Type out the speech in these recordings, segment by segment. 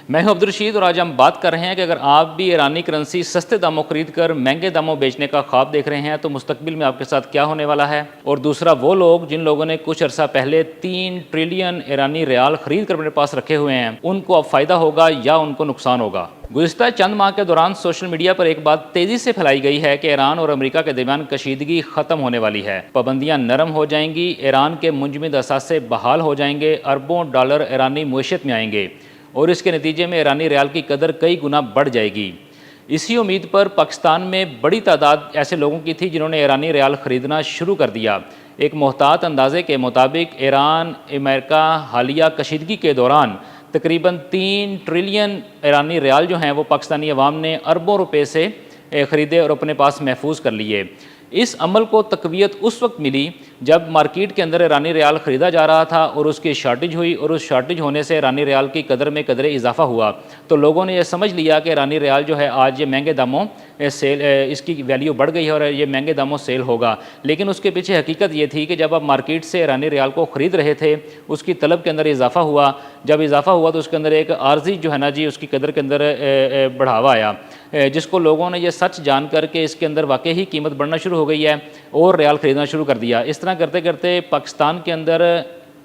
میں ہوں عبدالرشید اور آج ہم بات کر رہے ہیں کہ اگر آپ بھی ایرانی کرنسی سستے داموں خرید کر مہنگے داموں بیچنے کا خواب دیکھ رہے ہیں تو مستقبل میں آپ کے ساتھ کیا ہونے والا ہے، اور دوسرا وہ لوگ جن لوگوں نے کچھ عرصہ پہلے 3 ٹریلین ایرانی ریال خرید کر اپنے پاس رکھے ہوئے ہیں ان کو اب فائدہ ہوگا یا ان کو نقصان ہوگا۔ گزشتہ چند ماہ کے دوران سوشل میڈیا پر ایک بات تیزی سے پھیلائی گئی ہے کہ ایران اور امریکہ کے درمیان کشیدگی ختم ہونے والی ہے، پابندیاں نرم ہو جائیں گی، ایران کے منجمد اثاثے بحال ہو جائیں گے، اربوں ڈالر ایرانی معیشت میں آئیں گے اور اس کے نتیجے میں ایرانی ریال کی قدر کئی گنا بڑھ جائے گی۔ اسی امید پر پاکستان میں بڑی تعداد ایسے لوگوں کی تھی جنہوں نے ایرانی ریال خریدنا شروع کر دیا۔ ایک محتاط اندازے کے مطابق ایران امریکہ حالیہ کشیدگی کے دوران تقریباً 3 ٹریلین ایرانی ریال جو ہیں وہ پاکستانی عوام نے اربوں روپے سے خریدے اور اپنے پاس محفوظ کر لیے۔ اس عمل کو تقویت اس وقت ملی جب مارکیٹ کے اندر ایرانی ریال خریدا جا رہا تھا اور اس کی شارٹیج ہوئی، اور اس شارٹیج ہونے سے ایرانی ریال کی قدر میں قدرے اضافہ ہوا تو لوگوں نے یہ سمجھ لیا کہ ایرانی ریال جو ہے آج یہ مہنگے داموں سیل، اس کی ویلیو بڑھ گئی ہے اور یہ مہنگے داموں سیل ہوگا۔ لیکن اس کے پیچھے حقیقت یہ تھی کہ جب آپ مارکیٹ سے ایرانی ریال کو خرید رہے تھے اس کی طلب کے اندر اضافہ ہوا، جب اضافہ ہوا تو اس کے اندر ایک عارضی جو ہے نا جی اس کی قدر کے اندر بڑھاوا آیا، جس کو لوگوں نے یہ سچ جان کر کے اس کے اندر واقعی قیمت بڑھنا شروع ہو گئی ہے اور ریال خریدنا شروع کر دیا۔ اس طرح کرتے کرتے پاکستان کے اندر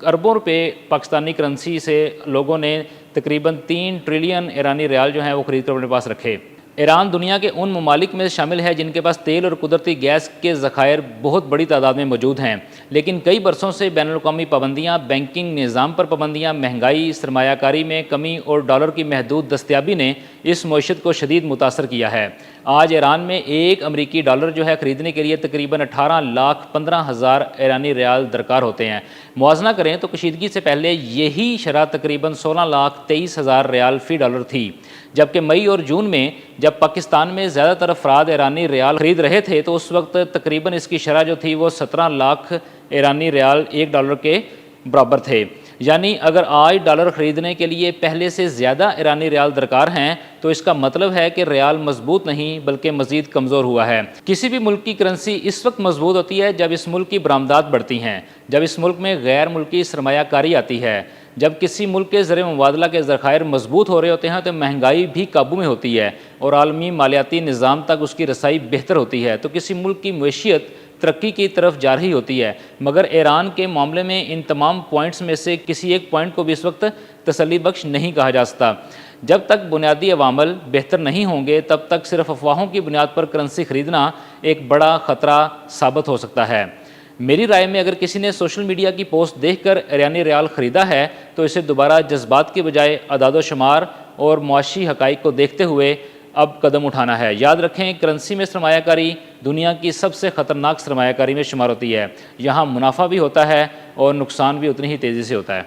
اربوں روپے پاکستانی کرنسی سے لوگوں نے تقریباً 3 ٹریلین ایرانی ریال جو ہیں وہ خرید کر اپنے پاس رکھے۔ ایران دنیا کے ان ممالک میں شامل ہے جن کے پاس تیل اور قدرتی گیس کے ذخائر بہت بڑی تعداد میں موجود ہیں، لیکن کئی برسوں سے بین الاقوامی پابندیاں، بینکنگ نظام پر پابندیاں، مہنگائی، سرمایہ کاری میں کمی اور ڈالر کی محدود دستیابی نے اس معیشت کو شدید متاثر کیا ہے۔ آج ایران میں ایک امریکی ڈالر جو ہے خریدنے کے لیے تقریباً 18,15,000 ایرانی ریال درکار ہوتے ہیں۔ موازنہ کریں تو کشیدگی سے پہلے یہی شرح تقریباً 16,23,000 ریال فی ڈالر تھی، جبکہ مئی اور جون میں جب پاکستان میں زیادہ تر افراد ایرانی ریال خرید رہے تھے تو اس وقت تقریباً اس کی شرح جو تھی وہ 17 لاکھ ایرانی ریال ایک ڈالر کے برابر تھے۔ یعنی اگر آج ڈالر خریدنے کے لیے پہلے سے زیادہ ایرانی ریال درکار ہیں تو اس کا مطلب ہے کہ ریال مضبوط نہیں بلکہ مزید کمزور ہوا ہے۔ کسی بھی ملک کی کرنسی اس وقت مضبوط ہوتی ہے جب اس ملک کی برآمدات بڑھتی ہیں، جب اس ملک میں غیر ملکی سرمایہ کاری آتی ہے، جب کسی ملک کے زر مبادلہ کے ذخائر مضبوط ہو رہے ہوتے ہیں تو مہنگائی بھی قابو میں ہوتی ہے اور عالمی مالیاتی نظام تک اس کی رسائی بہتر ہوتی ہے، تو کسی ملک کی معیشت ترقی کی طرف جا رہی ہوتی ہے۔ مگر ایران کے معاملے میں ان تمام پوائنٹس میں سے کسی ایک پوائنٹ کو بھی اس وقت تسلی بخش نہیں کہا جا سکتا۔ جب تک بنیادی عوامل بہتر نہیں ہوں گے تب تک صرف افواہوں کی بنیاد پر کرنسی خریدنا ایک بڑا خطرہ ثابت ہو سکتا ہے۔ میری رائے میں اگر کسی نے سوشل میڈیا کی پوسٹ دیکھ کر ایرانی ریال خریدا ہے تو اسے دوبارہ جذبات کے بجائے اعداد و شمار اور معاشی حقائق کو دیکھتے ہوئے اب قدم اٹھانا ہے۔ یاد رکھیں، کرنسی میں سرمایہ کاری دنیا کی سب سے خطرناک سرمایہ کاری میں شمار ہوتی ہے۔ یہاں منافع بھی ہوتا ہے اور نقصان بھی اتنی ہی تیزی سے ہوتا ہے۔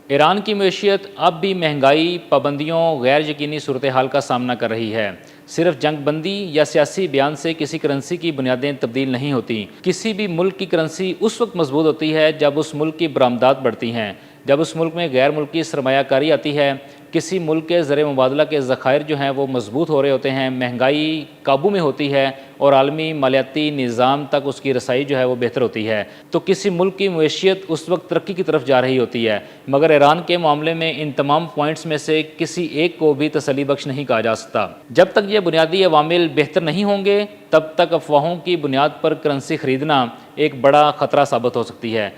ایران کی معیشت اب بھی مہنگائی، پابندیوں، غیر یقینی صورتحال کا سامنا کر رہی ہے۔ صرف جنگ بندی یا سیاسی بیان سے کسی کرنسی کی بنیادیں تبدیل نہیں ہوتی۔ کسی بھی ملک کی کرنسی اس وقت مضبوط ہوتی ہے جب اس ملک کی برآمدات بڑھتی ہیں، جب اس ملک میں غیر ملکی سرمایہ کاری آتی ہے، کسی ملک کے زر مبادلہ کے ذخائر جو ہیں وہ مضبوط ہو رہے ہوتے ہیں، مہنگائی قابو میں ہوتی ہے اور عالمی مالیاتی نظام تک اس کی رسائی جو ہے وہ بہتر ہوتی ہے، تو کسی ملک کی معیشت اس وقت ترقی کی طرف جا رہی ہوتی ہے۔ مگر ایران کے معاملے میں ان تمام پوائنٹس میں سے کسی ایک کو بھی تسلی بخش نہیں کہا جا سکتا۔ جب تک یہ بنیادی عوامل بہتر نہیں ہوں گے تب تک افواہوں کی بنیاد پر کرنسی خریدنا ایک بڑا خطرہ ثابت ہو سکتی ہے۔